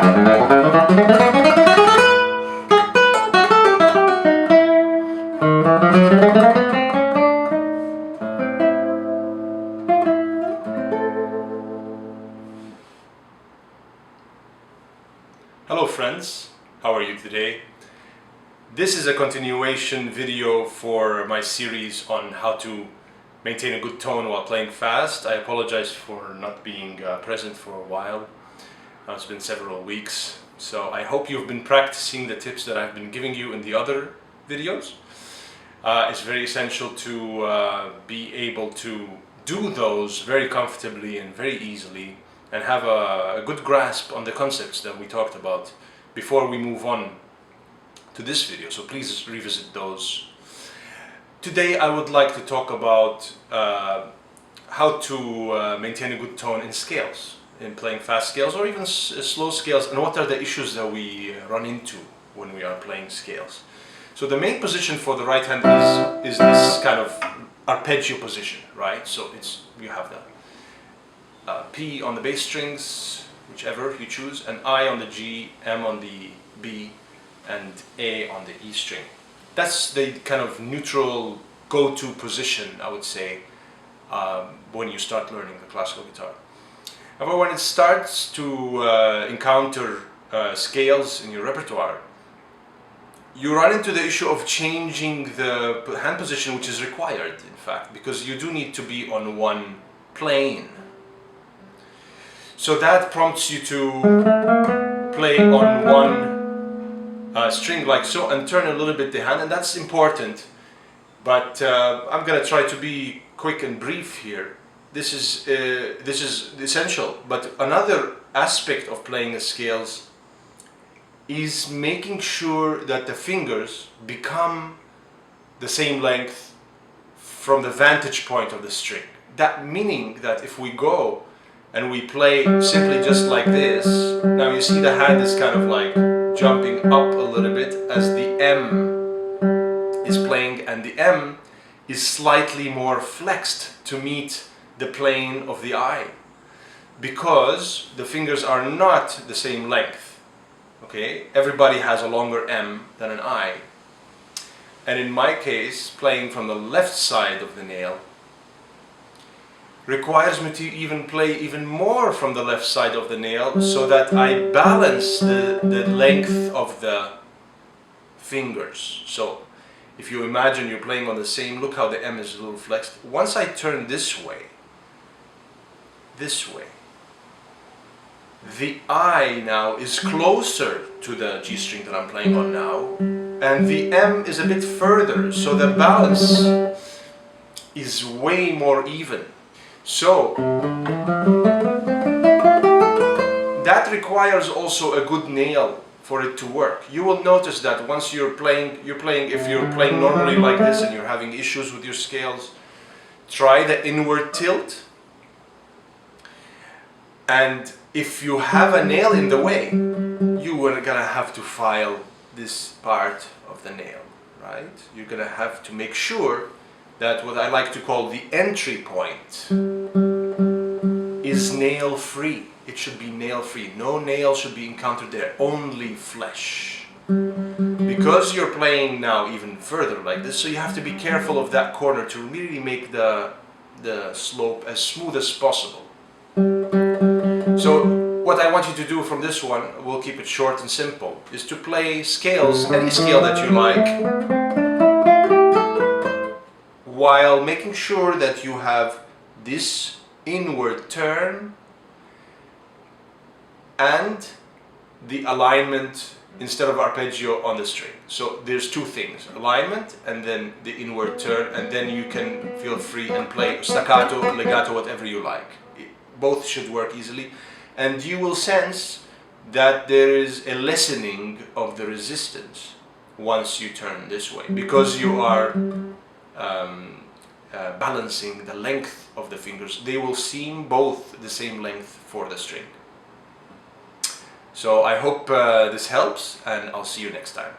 Hello friends, how are you today? This is a continuation video for my series on how to maintain a good tone while playing fast. I apologize for not being present for a while. It's been several weeks, so I hope you've been practicing the tips that I've been giving you in the other videos. It's very essential to be able to do those very comfortably and very easily, and have a good grasp on the concepts that we talked about before we move on to this video. So please revisit those. Today I would like to talk about how to maintain a good tone in scales, in playing fast scales or even slow scales, and what are the issues that we run into when we are playing scales. So the main position for the right hand is this kind of arpeggio position, right? So you have the P on the bass strings, whichever you choose, and I on the G, M on the B, and A on the E string. That's the kind of neutral go-to position, I would say, when you start learning the classical guitar. However, when it starts to encounter scales in your repertoire, you run into the issue of changing the hand position, which is required, in fact, because you do need to be on one plane. So that prompts you to play on one string like so and turn a little bit the hand, and that's important. But I'm going to try to be quick and brief here. This is essential. But another aspect of playing the scales is making sure that the fingers become the same length from the vantage point of the string. That meaning that if we go and we play simply just like this, now you see the hand is kind of like jumping up a little bit as the M is playing, and the M is slightly more flexed to meet the plane of the I, because the fingers are not the same length. Okay, everybody has a longer M than an I, and in my case, playing from the left side of the nail requires me to even play even more from the left side of the nail, so that I balance the length of the fingers. So if you imagine you're playing on the same, look how the M is a little flexed. Once I turn this way, the I now is closer to the G string that I'm playing on now, and the M is a bit further, so the balance is way more even. So that requires also a good nail for it to work. You will notice that once if you're playing normally like this and you're having issues with your scales, try the inward tilt. And if you have a nail in the way, you are gonna have to file this part of the nail, right? You're gonna have to make sure that what I like to call the entry point is nail free. It should be nail free. No nail should be encountered there, only flesh. Because you're playing now even further like this, so you have to be careful of that corner to really make the slope as smooth as possible. So what I want you to do from this one, we'll keep it short and simple, is to play scales, any scale that you like, while making sure that you have this inward turn and the alignment instead of arpeggio on the string. So there's two things, alignment and then the inward turn, and then you can feel free and play staccato, legato, whatever you like. Both should work easily, and you will sense that there is a lessening of the resistance once you turn this way, because you are balancing the length of the fingers. They will seem both the same length for the string. So I hope this helps, and I'll see you next time.